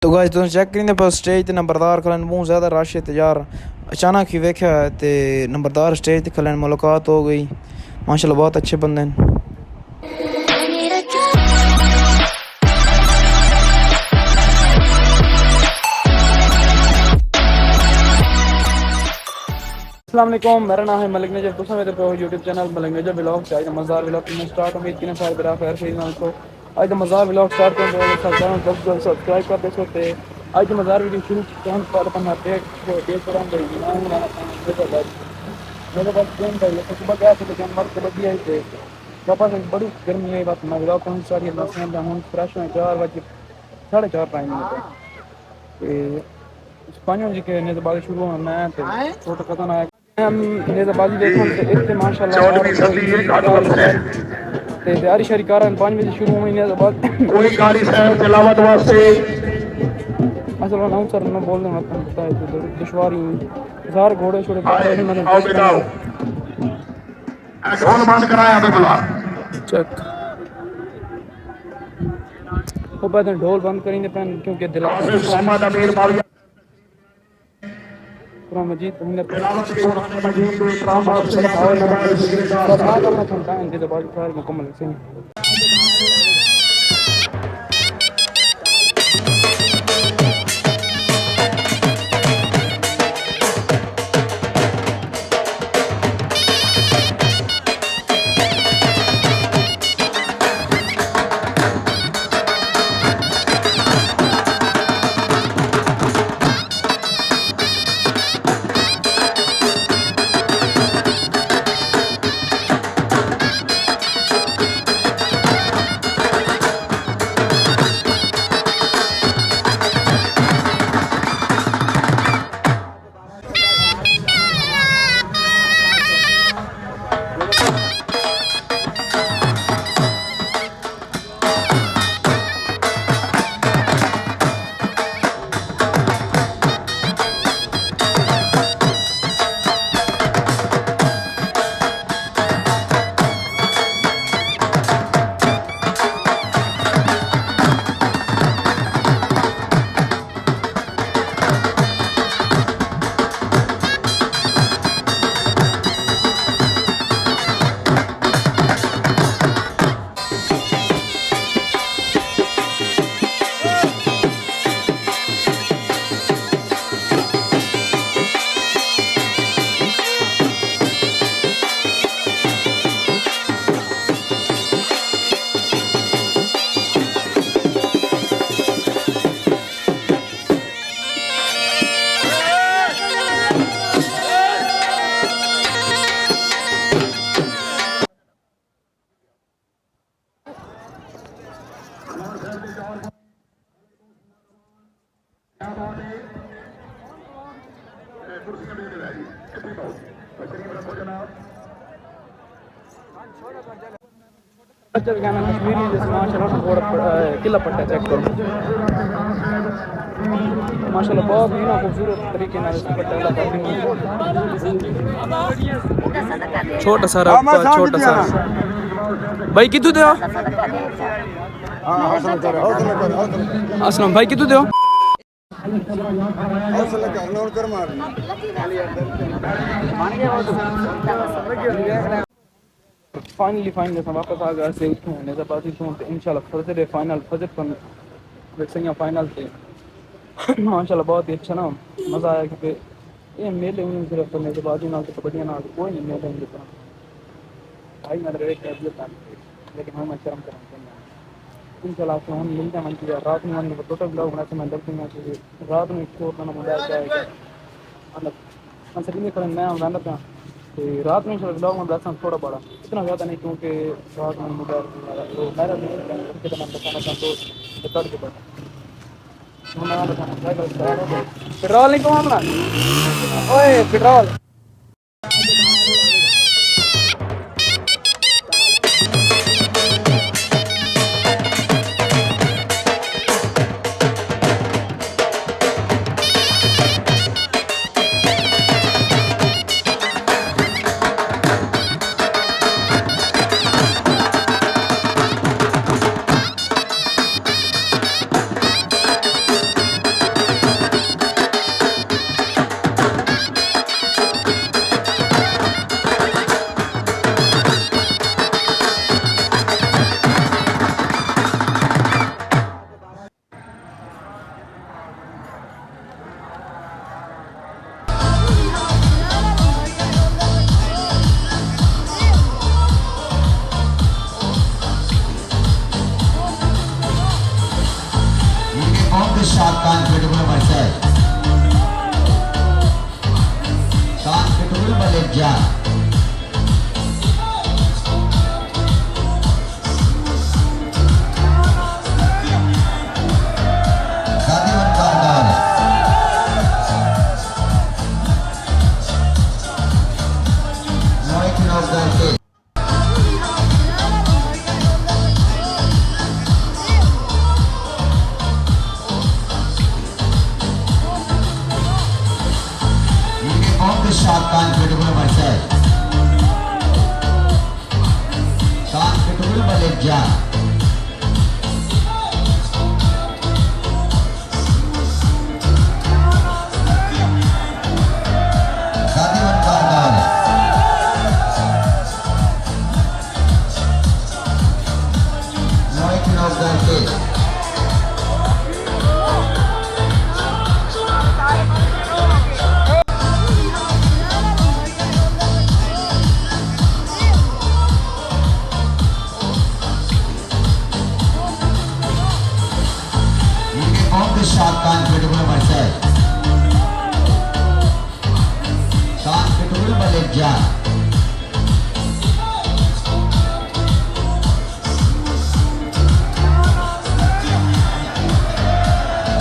तो गाइस तुम चेक करेंगे पर स्टेज ते नंबरदार खलन बहुत ज़्यादा रश है यार। अचानक ही वेख्या ते नंबरदार स्टेज ते खलन मुलाकात हो गई। माशाल्लाह बहुत अच्छे बंदे हैं। अस्सलाम वालेकुम, मेरा नाम है मलिक ने जब तुम मेरे पे यूट्यूब चैनल मलिक ने जब ब्लॉग चाहिए मज़ार ब्लॉग में स्टार्ट उम्मीद की साल बरा खैर से तो आज तो मज़ार ब्लॉग स्टार्ट कर दो सब्सक्राइब कर दे सकते आज तो मज़ार वीडियो शुरू करने पर अपना पेट पर मेरे पास ट्रेन का ये सुबह गया था लेकिन मर के बदी आई थे वापस बड़ी गर्मी है बात मैं ब्लॉग पहुंच सारी हम फ्रेश हुए 4 बजे 4:30 टाइम में पाँच जी के नेज़बाजी शुरू होना है तो छोटा कदम आया हम नेज़बाजी देखो इतने माशाल्लाह तैयारी शरी कार 5 बजे शुरू हुई नेज़बाजी कोई कारी साहब तिलावत वास्ते असल अनाउंसर मैं बोल दूंगा आपको पता है तो दुश्वारी हजार घोड़े छोड़े आओ बेटा ढोल बंद कराया बिल्कुल चेक वो बाद ढोल बंद करेंगे पैन क्योंकि दिला मोहम्मद अमीर मालिया मजीद हमने मजीद को इकराम से और अपना सुनता है इनके बाद सारे मुकम्मल से अच्छा गाना कश्मीरी जैसे माशाल्लाह थोड़ा किला पट्टा चेक करो माशाल्लाह बहुत ही ना खूबसूरत तरीके से पट्टा छोटा सा छोटा सा भाई कितने दो असलम भाई कितने दो फाइनली वापस आ गए से नेज़बाजी तो इंशाल्लाह फजर फाइनल फजर पर वैसे फाइनल थे माशाल्लाह बहुत ही अच्छा ना मज़ा आया क्योंकि ये मेले में सिर्फ नेज़बाजी ना तो कबड्डी ना कोई नहीं मेले में भाई मैं रेट कर दिया लेकिन हम शर्म करें इंशाल्लाह आपको हम मिलते हैं मंची रात में हमने टोटल ब्लॉग बना के मैं डरती हूँ रात में शोर करना मजा आएगा मतलब मैं सभी में करें मैं रहना था तो रात में ब्लॉग में बैठना थोड़ा बड़ा इतना ज़्यादा नहीं क्योंकि रात में मुझे तो मेरा मैं बताना चाहता तो बता के बैठा पेट्रोल नहीं कमाना ओए पेट्रोल साथ कान पेटुल मरचाई कान पेटुल बलेजा शादी वन कारदार मोहित नौकर के साथ कान पेटुल मरचाई कान पेटुल बलेजा शादी वन कारदार मोहित नौकर के साथ कान पेटुल मरचाई कान पेटुल बलेजा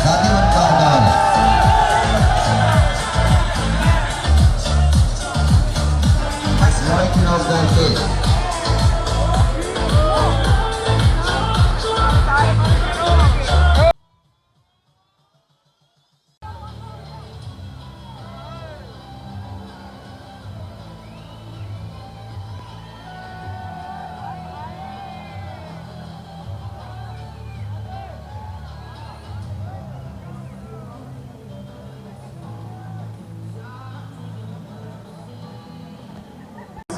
शादी वन कारदार मोहित नौकर के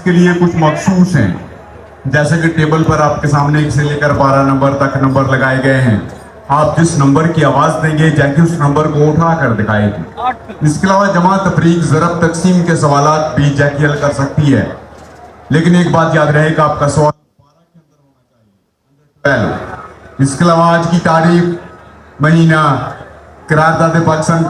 के लिए कुछ मखसूस हैं, जैसे कि टेबल पर आपके सामने 1 से लेकर 12 नंबर तक नंबर लगाए गए हैं। आप जिस नंबर की आवाज देंगे जैकी उस नंबर को उठा कर दिखाएगी। इसके अलावा जमा, तफरीक, ज़रब, तकसीम के सवालात भी जैकी हल कर सकती है, लेकिन एक बात याद रहेगा, आपका सवाल 12 के अंदर होना चाहिए। इसके अलावा आज की तारीख, महीना, करारदाद पाकिस्तान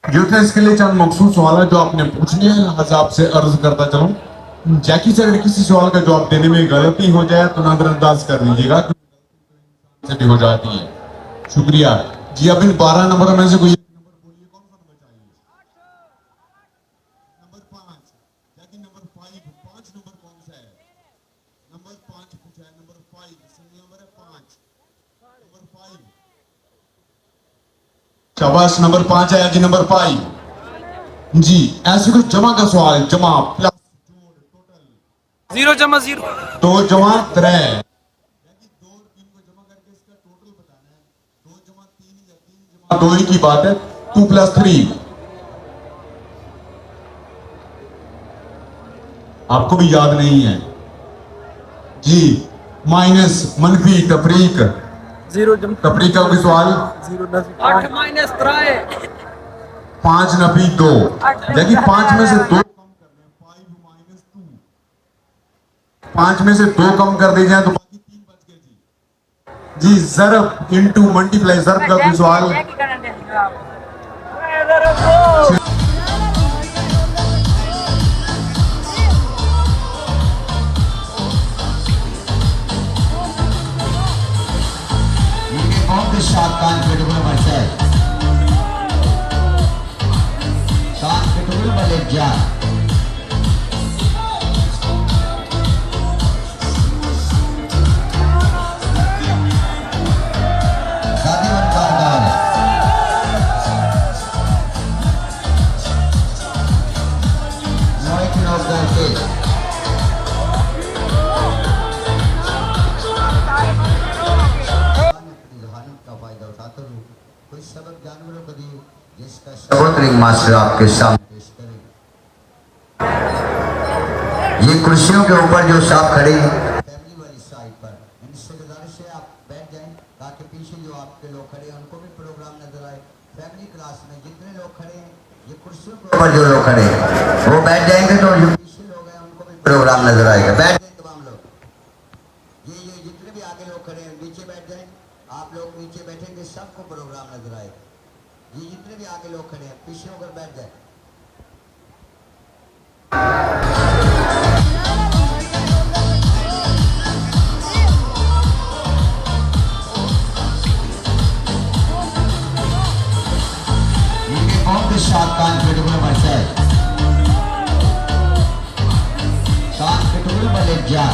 जो थे इसके लिए चंद मखसूस सवाल जो आपने पूछने हैं, लिहाजा आपसे अर्ज करता चलूं। जैकी से अगर किसी सवाल का जवाब देने में गलती हो जाए तो नजरअंदाज कर लीजिएगा, से भी हो जाती है। शुक्रिया जी। अब इन 12 नंबरों में से कोई नंबर बोलिए, कौन सा नंबर चाहिए? नंबर 5। जैकी नंबर 5 नंबर कौन सा है? नंबर 5 पूछा है, नंबर 5 सही नंबर है 5, नंबर 5। शाबाश, नंबर 5 आया जी, नंबर 5 जी। ऐसे कुछ जमा का सवाल, जमा प्लस जोड़ टोटल 0 जमा 0 2 जमा 3, यानी 2 और 3 को जमा करके इसका टोटल बताना है। 2 जमा 3 या 3 जमा 2 ही की बात है। 2 + 3 आपको भी याद नहीं है जी। माइनस, मनफी, तफरीक, 0 जमा तफरीक का कोई सवाल? 0 8 - 3 5 नफी 2, देखिए 5 में से 2 कम करने हैं, 5 - 2, 5 में से 2 कम कर दिए जाए तो बाकी 3 बच गए जी। ज़रब इनटू मल्टीप्लाई, ज़रब का कोई सवाल? के साथ कान पेटुल मरचाई कान पेटुल बलेजा शादी वन कारदार मोहित नौकर के कोई सबक जानवरों को दी जिसका सबक मास्टर आपके सामने पेश करें। ये कुर्सियों के ऊपर जो साहब खड़े हैं फैमिली वाली साइड पर, इनसे गुजारिश है आप बैठ जाएं ताकि पीछे जो आपके लोग खड़े हैं उनको भी प्रोग्राम नजर आए। फैमिली क्लास में जितने लोग खड़े हैं, ये कुर्सियों के ऊपर जो लोग खड़े हैं वो बैठ जाएंगे तो जो पीछे लोग हैं उनको भी प्रोग्राम नजर आएगा। बैठ जाए तमाम लोग, ये जितने भी आगे लोग खड़े हैं नीचे बैठ जाएं। आप लोग नीचे बैठेंगे सबको प्रोग्राम नजर आएगा। ये जितने भी आगे लोग खड़े हैं पीछे होकर बैठ जाए। कौन के साथ कान के टुकड़े बचा है, कान के टुकड़े वाले जा